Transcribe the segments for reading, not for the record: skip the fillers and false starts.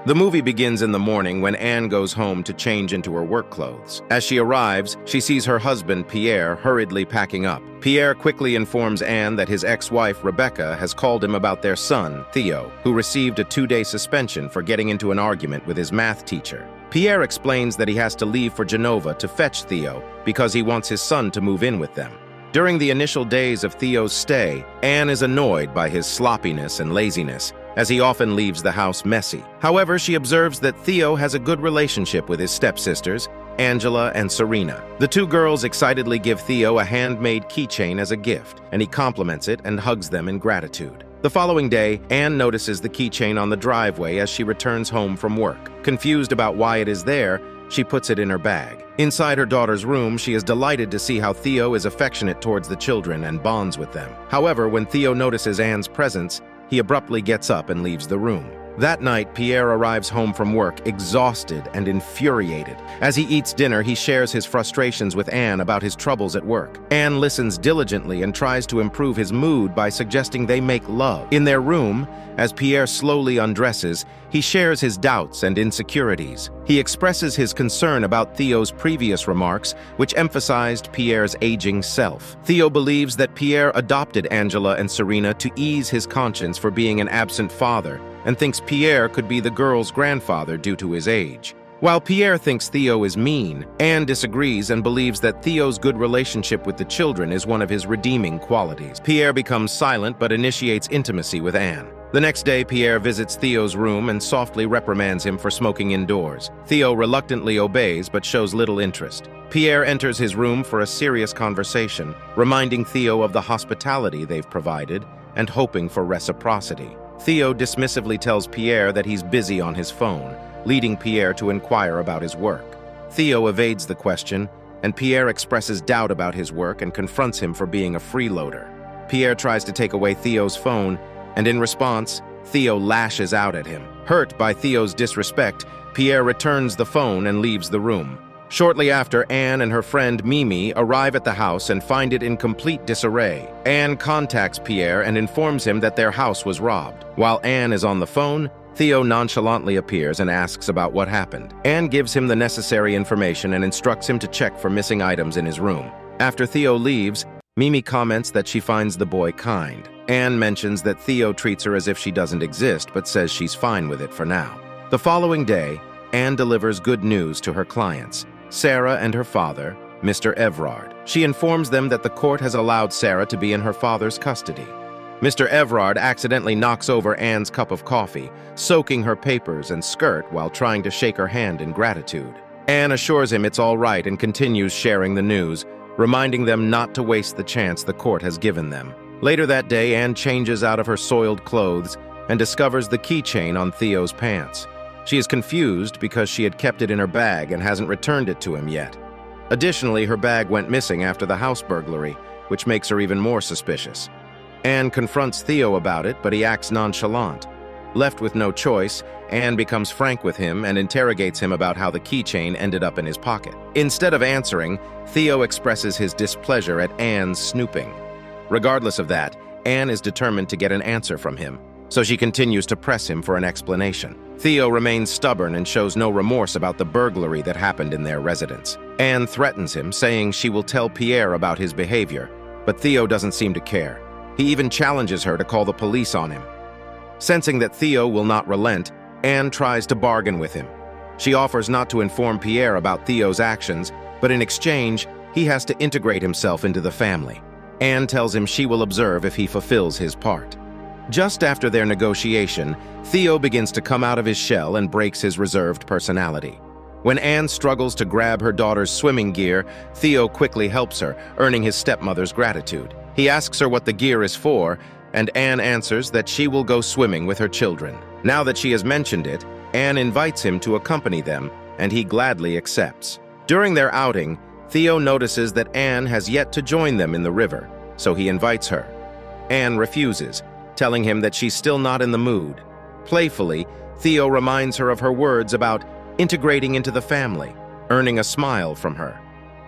The movie begins in the morning when Anne goes home to change into her work clothes. As she arrives, she sees her husband, Pierre, hurriedly packing up. Pierre quickly informs Anne that his ex-wife, Rebecca, has called him about their son, Theo, who received a 2-day suspension for getting into an argument with his math teacher. Pierre explains that he has to leave for Genova to fetch Theo because he wants his son to move in with them. During the initial days of Theo's stay, Anne is annoyed by his sloppiness and laziness, as he often leaves the house messy. However, she observes that Theo has a good relationship with his stepsisters, Angela and Serena. The two girls excitedly give Theo a handmade keychain as a gift, and he compliments it and hugs them in gratitude. The following day, Anne notices the keychain on the driveway as she returns home from work. Confused about why it is there, she puts it in her bag. Inside her daughter's room, she is delighted to see how Theo is affectionate towards the children and bonds with them. However, when Theo notices Anne's presence, he abruptly gets up and leaves the room. That night, Pierre arrives home from work, exhausted and infuriated. As he eats dinner, he shares his frustrations with Anne about his troubles at work. Anne listens diligently and tries to improve his mood by suggesting they make love. In their room, as Pierre slowly undresses, he shares his doubts and insecurities. He expresses his concern about Theo's previous remarks, which emphasized Pierre's aging self. Theo believes that Pierre adopted Angela and Serena to ease his conscience for being an absent father, and thinks Pierre could be the girl's grandfather due to his age. While Pierre thinks Theo is mean, Anne disagrees and believes that Theo's good relationship with the children is one of his redeeming qualities. Pierre becomes silent but initiates intimacy with Anne. The next day, Pierre visits Theo's room and softly reprimands him for smoking indoors. Theo reluctantly obeys but shows little interest. Pierre enters his room for a serious conversation, reminding Theo of the hospitality they've provided and hoping for reciprocity. Theo dismissively tells Pierre that he's busy on his phone, leading Pierre to inquire about his work. Theo evades the question, and Pierre expresses doubt about his work and confronts him for being a freeloader. Pierre tries to take away Theo's phone, and in response, Theo lashes out at him. Hurt by Theo's disrespect, Pierre returns the phone and leaves the room. Shortly after, Anne and her friend Mimi arrive at the house and find it in complete disarray. Anne contacts Pierre and informs him that their house was robbed. While Anne is on the phone, Theo nonchalantly appears and asks about what happened. Anne gives him the necessary information and instructs him to check for missing items in his room. After Theo leaves, Mimi comments that she finds the boy kind. Anne mentions that Theo treats her as if she doesn't exist, but says she's fine with it for now. The following day, Anne delivers good news to her clients, Sarah and her father, Mr. Everard. She informs them that the court has allowed Sarah to be in her father's custody. Mr. Everard accidentally knocks over Anne's cup of coffee, soaking her papers and skirt while trying to shake her hand in gratitude. Anne assures him it's all right and continues sharing the news, reminding them not to waste the chance the court has given them. Later that day, Anne changes out of her soiled clothes and discovers the keychain on Theo's pants. She is confused because she had kept it in her bag and hasn't returned it to him yet. Additionally, her bag went missing after the house burglary, which makes her even more suspicious. Anne confronts Theo about it, but he acts nonchalant. Left with no choice, Anne becomes frank with him and interrogates him about how the keychain ended up in his pocket. Instead of answering, Theo expresses his displeasure at Anne's snooping. Regardless of that, Anne is determined to get an answer from him, so she continues to press him for an explanation. Theo remains stubborn and shows no remorse about the burglary that happened in their residence. Anne threatens him, saying she will tell Pierre about his behavior, but Theo doesn't seem to care. He even challenges her to call the police on him. Sensing that Theo will not relent, Anne tries to bargain with him. She offers not to inform Pierre about Theo's actions, but in exchange, he has to integrate himself into the family. Anne tells him she will observe if he fulfills his part. Just after their negotiation, Theo begins to come out of his shell and breaks his reserved personality. When Anne struggles to grab her daughter's swimming gear, Theo quickly helps her, earning his stepmother's gratitude. He asks her what the gear is for, and Anne answers that she will go swimming with her children. Now that she has mentioned it, Anne invites him to accompany them, and he gladly accepts. During their outing, Theo notices that Anne has yet to join them in the river, so he invites her. Anne refuses, telling him that she's still not in the mood. Playfully, Theo reminds her of her words about integrating into the family, earning a smile from her.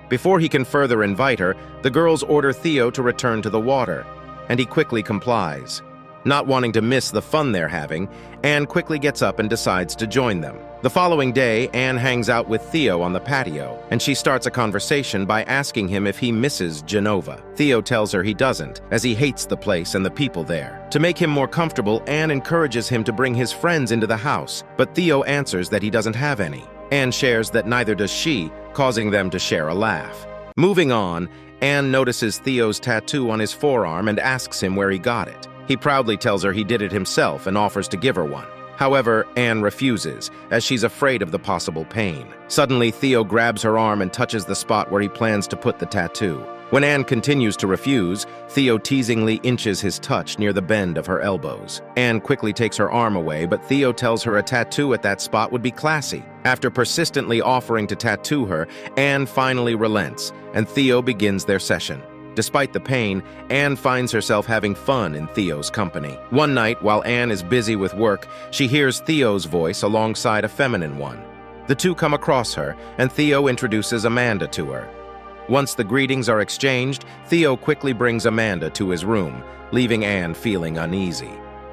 Before he can further invite her, the girls order Theo to return to the water, and he quickly complies. Not wanting to miss the fun they're having, Anne quickly gets up and decides to join them. The following day, Anne hangs out with Theo on the patio, and she starts a conversation by asking him if he misses Genova. Theo tells her he doesn't, as he hates the place and the people there. To make him more comfortable, Anne encourages him to bring his friends into the house, but Theo answers that he doesn't have any. Anne shares that neither does she, causing them to share a laugh. Moving on, Anne notices Theo's tattoo on his forearm and asks him where he got it. He proudly tells her he did it himself and offers to give her one. However, Anne refuses, as she's afraid of the possible pain. Suddenly, Theo grabs her arm and touches the spot where he plans to put the tattoo. When Anne continues to refuse, Theo teasingly inches his touch near the bend of her elbows. Anne quickly takes her arm away, but Theo tells her a tattoo at that spot would be classy. After persistently offering to tattoo her, Anne finally relents, and Theo begins their session. Despite the pain, Anne finds herself having fun in Theo's company. One night, while Anne is busy with work, she hears Theo's voice alongside a feminine one. The two come across her, and Theo introduces Amanda to her. Once the greetings are exchanged, Theo quickly brings Amanda to his room, leaving Anne feeling uneasy.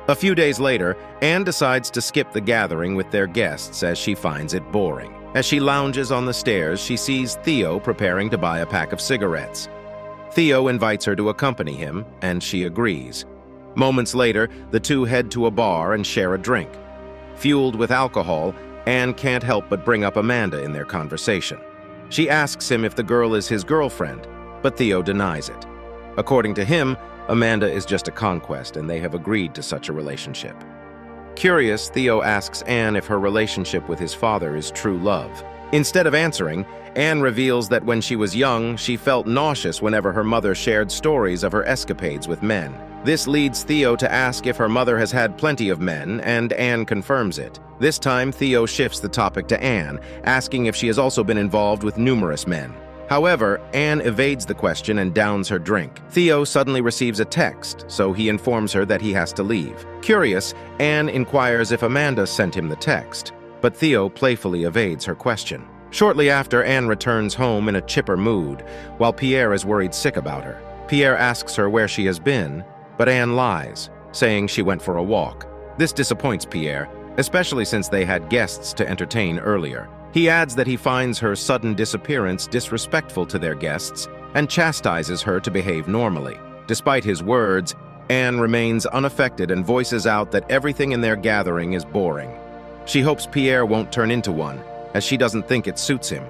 A few days later, Anne decides to skip the gathering with their guests as she finds it boring. As she lounges on the stairs, she sees Theo preparing to buy a pack of cigarettes. Theo invites her to accompany him, and she agrees. Moments later, the two head to a bar and share a drink. Fueled with alcohol, Anne can't help but bring up Amanda in their conversation. She asks him if the girl is his girlfriend, but Theo denies it. According to him, Amanda is just a conquest, and they have agreed to such a relationship. Curious, Theo asks Anne if her relationship with his father is true love. Instead of answering, Anne reveals that when she was young, she felt nauseous whenever her mother shared stories of her escapades with men. This leads Theo to ask if her mother has had plenty of men, and Anne confirms it. This time, Theo shifts the topic to Anne, asking if she has also been involved with numerous men. However, Anne evades the question and downs her drink. Theo suddenly receives a text, so he informs her that he has to leave. Curious, Anne inquires if Amanda sent him the text, but Theo playfully evades her question. Shortly after, Anne returns home in a chipper mood, while Pierre is worried sick about her. Pierre asks her where she has been, but Anne lies, saying she went for a walk. This disappoints Pierre, especially since they had guests to entertain earlier. He adds that he finds her sudden disappearance disrespectful to their guests and chastises her to behave normally. Despite his words, Anne remains unaffected and voices out that everything in their gathering is boring. She hopes Pierre won't turn into one, as she doesn't think it suits him.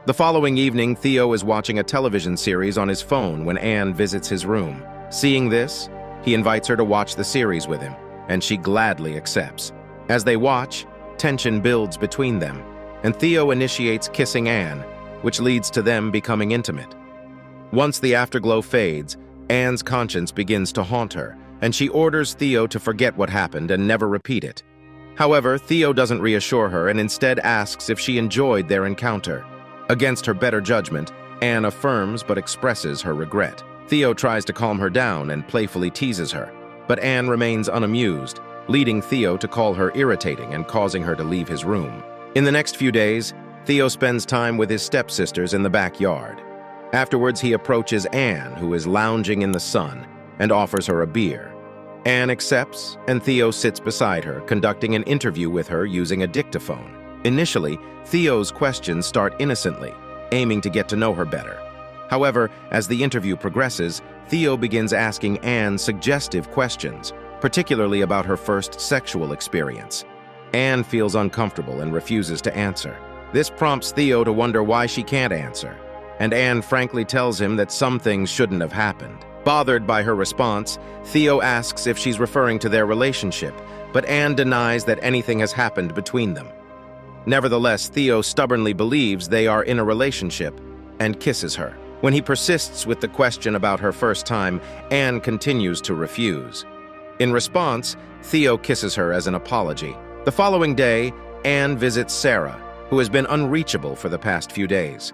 The following evening, Theo is watching a television series on his phone when Anne visits his room. Seeing this, he invites her to watch the series with him, and she gladly accepts. As they watch, tension builds between them, and Theo initiates kissing Anne, which leads to them becoming intimate. Once the afterglow fades, Anne's conscience begins to haunt her, and she orders Theo to forget what happened and never repeat it. However, Theo doesn't reassure her and instead asks if she enjoyed their encounter. Against her better judgment, Anne affirms but expresses her regret. Theo tries to calm her down and playfully teases her, but Anne remains unamused, leading Theo to call her irritating and causing her to leave his room. In the next few days, Theo spends time with his stepsisters in the backyard. Afterwards, he approaches Anne, who is lounging in the sun, and offers her a beer. Anne accepts, and Theo sits beside her, conducting an interview with her using a dictaphone. Initially, Theo's questions start innocently, aiming to get to know her better. However, as the interview progresses, Theo begins asking Anne suggestive questions, particularly about her first sexual experience. Anne feels uncomfortable and refuses to answer. This prompts Theo to wonder why she can't answer, and Anne frankly tells him that some things shouldn't have happened. Bothered by her response, Theo asks if she's referring to their relationship, but Anne denies that anything has happened between them. Nevertheless, Theo stubbornly believes they are in a relationship and kisses her. When he persists with the question about her first time, Anne continues to refuse. In response, Theo kisses her as an apology. The following day, Anne visits Sarah, who has been unreachable for the past few days.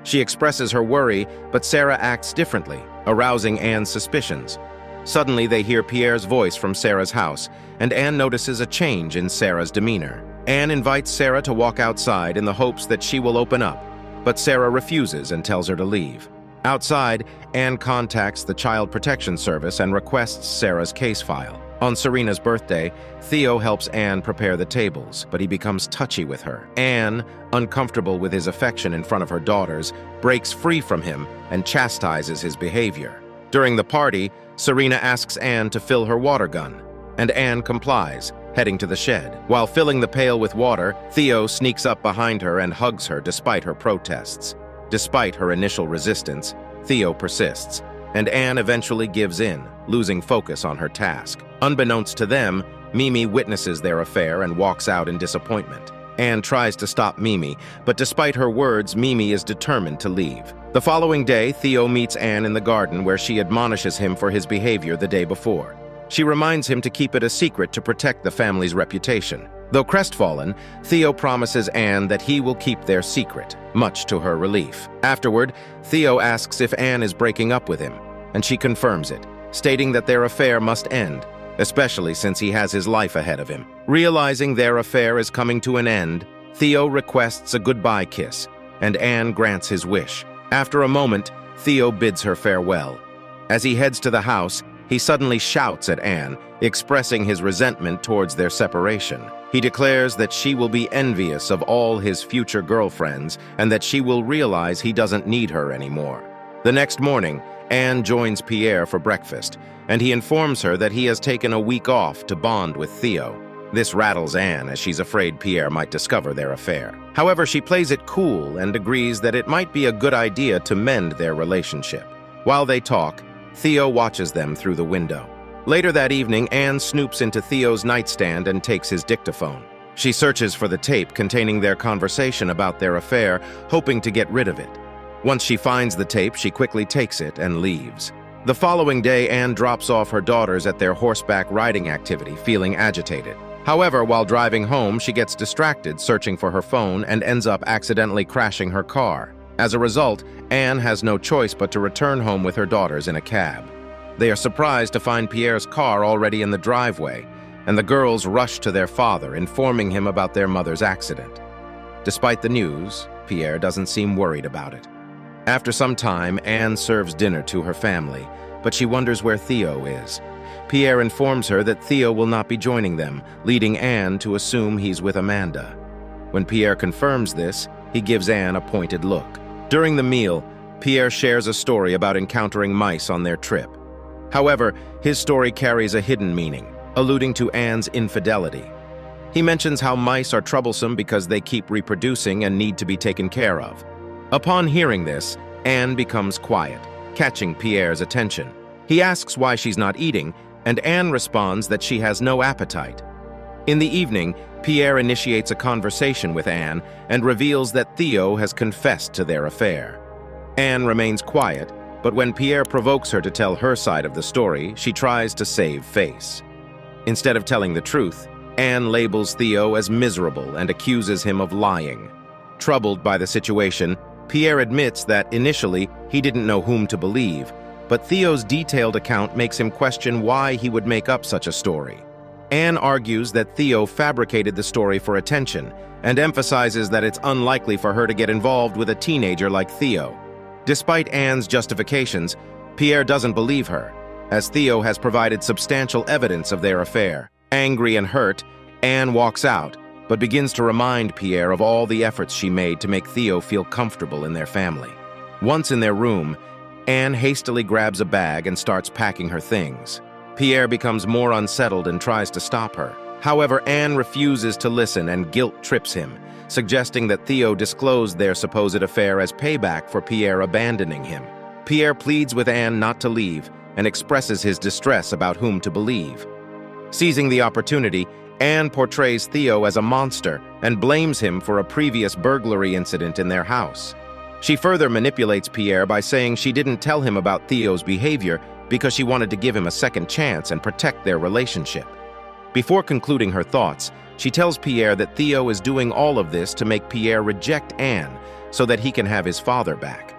She expresses her worry, but Sarah acts differently, arousing Anne's suspicions. Suddenly, they hear Pierre's voice from Sarah's house, and Anne notices a change in Sarah's demeanor. Anne invites Sarah to walk outside in the hopes that she will open up, but Sarah refuses and tells her to leave. Outside, Anne contacts the Child Protection Service and requests Sarah's case file. On Serena's birthday, Theo helps Anne prepare the tables, but he becomes touchy with her. Anne, uncomfortable with his affection in front of her daughters, breaks free from him and chastises his behavior. During the party, Serena asks Anne to fill her water gun, and Anne complies, heading to the shed. While filling the pail with water, Theo sneaks up behind her and hugs her despite her protests. Despite her initial resistance, Theo persists, and Anne eventually gives in, losing focus on her task. Unbeknownst to them, Mimi witnesses their affair and walks out in disappointment. Anne tries to stop Mimi, but despite her words, Mimi is determined to leave. The following day, Theo meets Anne in the garden where she admonishes him for his behavior the day before. She reminds him to keep it a secret to protect the family's reputation. Though crestfallen, Theo promises Anne that he will keep their secret, much to her relief. Afterward, Theo asks if Anne is breaking up with him, and she confirms it, stating that their affair must end, especially since he has his life ahead of him. Realizing their affair is coming to an end, Theo requests a goodbye kiss, and Anne grants his wish. After a moment, Theo bids her farewell. As he heads to the house, he suddenly shouts at Anne, expressing his resentment towards their separation. He declares that she will be envious of all his future girlfriends and that she will realize he doesn't need her anymore. The next morning, Anne joins Pierre for breakfast, and he informs her that he has taken a week off to bond with Theo. This rattles Anne as she's afraid Pierre might discover their affair. However, she plays it cool and agrees that it might be a good idea to mend their relationship. While they talk, Theo watches them through the window. Later that evening, Anne snoops into Theo's nightstand and takes his dictaphone. She searches for the tape containing their conversation about their affair, hoping to get rid of it. Once she finds the tape, she quickly takes it and leaves. The following day, Anne drops off her daughters at their horseback riding activity, feeling agitated. However, while driving home, she gets distracted searching for her phone and ends up accidentally crashing her car. As a result, Anne has no choice but to return home with her daughters in a cab. They are surprised to find Pierre's car already in the driveway, and the girls rush to their father, informing him about their mother's accident. Despite the news, Pierre doesn't seem worried about it. After some time, Anne serves dinner to her family, but she wonders where Theo is. Pierre informs her that Theo will not be joining them, leading Anne to assume he's with Amanda. When Pierre confirms this, he gives Anne a pointed look. During the meal, Pierre shares a story about encountering mice on their trip. However, his story carries a hidden meaning, alluding to Anne's infidelity. He mentions how mice are troublesome because they keep reproducing and need to be taken care of. Upon hearing this, Anne becomes quiet, catching Pierre's attention. He asks why she's not eating, and Anne responds that she has no appetite. In the evening, Pierre initiates a conversation with Anne and reveals that Theo has confessed to their affair. Anne remains quiet, but when Pierre provokes her to tell her side of the story, she tries to save face. Instead of telling the truth, Anne labels Theo as miserable and accuses him of lying. Troubled by the situation, Pierre admits that initially he didn't know whom to believe, but Theo's detailed account makes him question why he would make up such a story. Anne argues that Theo fabricated the story for attention and emphasizes that it's unlikely for her to get involved with a teenager like Theo. Despite Anne's justifications, Pierre doesn't believe her, as Theo has provided substantial evidence of their affair. Angry and hurt, Anne walks out, but begins to remind Pierre of all the efforts she made to make Theo feel comfortable in their family. Once in their room, Anne hastily grabs a bag and starts packing her things. Pierre becomes more unsettled and tries to stop her. However, Anne refuses to listen and guilt trips him, suggesting that Theo disclosed their supposed affair as payback for Pierre abandoning him. Pierre pleads with Anne not to leave and expresses his distress about whom to believe. Seizing the opportunity, Anne portrays Theo as a monster and blames him for a previous burglary incident in their house. She further manipulates Pierre by saying she didn't tell him about Theo's behavior because she wanted to give him a second chance and protect their relationship. Before concluding her thoughts, she tells Pierre that Theo is doing all of this to make Pierre reject Anne so that he can have his father back.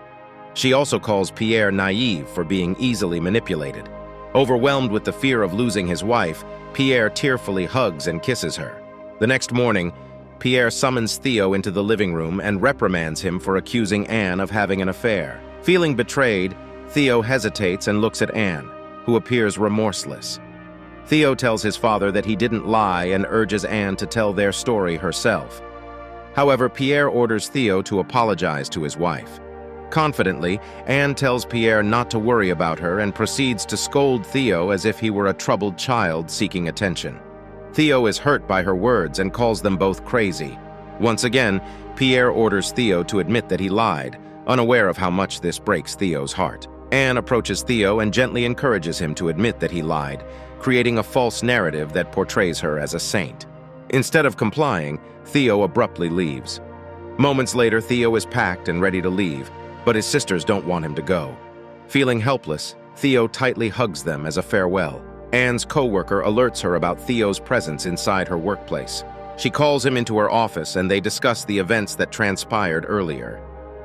She also calls Pierre naive for being easily manipulated. Overwhelmed with the fear of losing his wife, Pierre tearfully hugs and kisses her. The next morning, Pierre summons Theo into the living room and reprimands him for accusing Anne of having an affair. Feeling betrayed, Theo hesitates and looks at Anne, who appears remorseless. Theo tells his father that he didn't lie and urges Anne to tell their story herself. However, Pierre orders Theo to apologize to his wife. Confidently, Anne tells Pierre not to worry about her and proceeds to scold Theo as if he were a troubled child seeking attention. Theo is hurt by her words and calls them both crazy. Once again, Pierre orders Theo to admit that he lied, unaware of how much this breaks Theo's heart. Anne approaches Theo and gently encourages him to admit that he lied, creating a false narrative that portrays her as a saint. Instead of complying, Theo abruptly leaves. Moments later, Theo is packed and ready to leave, but his sisters don't want him to go. Feeling helpless, Theo tightly hugs them as a farewell. Anne's co-worker alerts her about Theo's presence inside her workplace. She calls him into her office and they discuss the events that transpired earlier.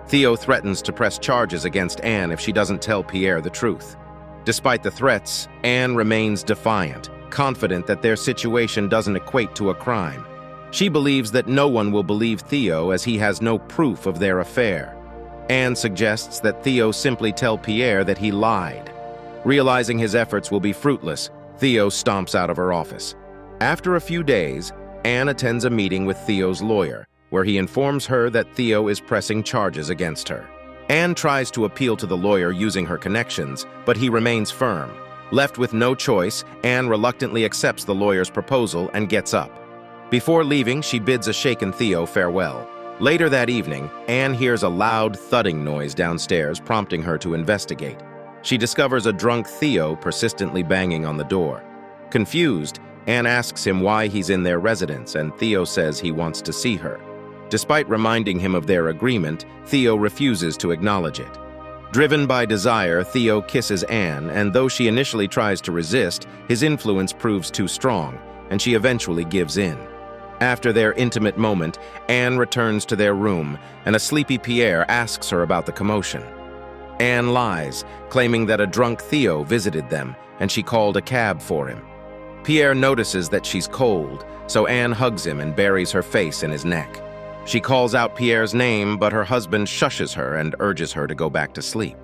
Theo threatens to press charges against Anne if she doesn't tell Pierre the truth. Despite the threats, Anne remains defiant, confident that their situation doesn't equate to a crime. She believes that no one will believe Theo as he has no proof of their affair. Anne suggests that Theo simply tell Pierre that he lied. Realizing his efforts will be fruitless, Theo stomps out of her office. After a few days, Anne attends a meeting with Theo's lawyer, where he informs her that Theo is pressing charges against her. Anne tries to appeal to the lawyer using her connections, but he remains firm. Left with no choice, Anne reluctantly accepts the lawyer's proposal and gets up. Before leaving, she bids a shaken Theo farewell. Later that evening, Anne hears a loud thudding noise downstairs, prompting her to investigate. She discovers a drunk Theo persistently banging on the door. Confused, Anne asks him why he's in their residence, and Theo says he wants to see her. Despite reminding him of their agreement, Theo refuses to acknowledge it. Driven by desire, Theo kisses Anne, and though she initially tries to resist, his influence proves too strong, and she eventually gives in. After their intimate moment, Anne returns to their room, and a sleepy Pierre asks her about the commotion. Anne lies, claiming that a drunk Theo visited them, and she called a cab for him. Pierre notices that she's cold, so Anne hugs him and buries her face in his neck. She calls out Pierre's name, but her husband shushes her and urges her to go back to sleep.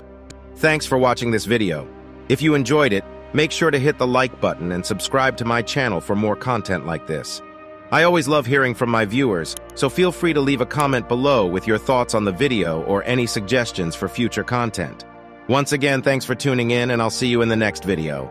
Thanks for watching this video. If you enjoyed it, make sure to hit the like button and subscribe to my channel for more content like this. I always love hearing from my viewers, so feel free to leave a comment below with your thoughts on the video or any suggestions for future content. Once again, thanks for tuning in, and I'll see you in the next video.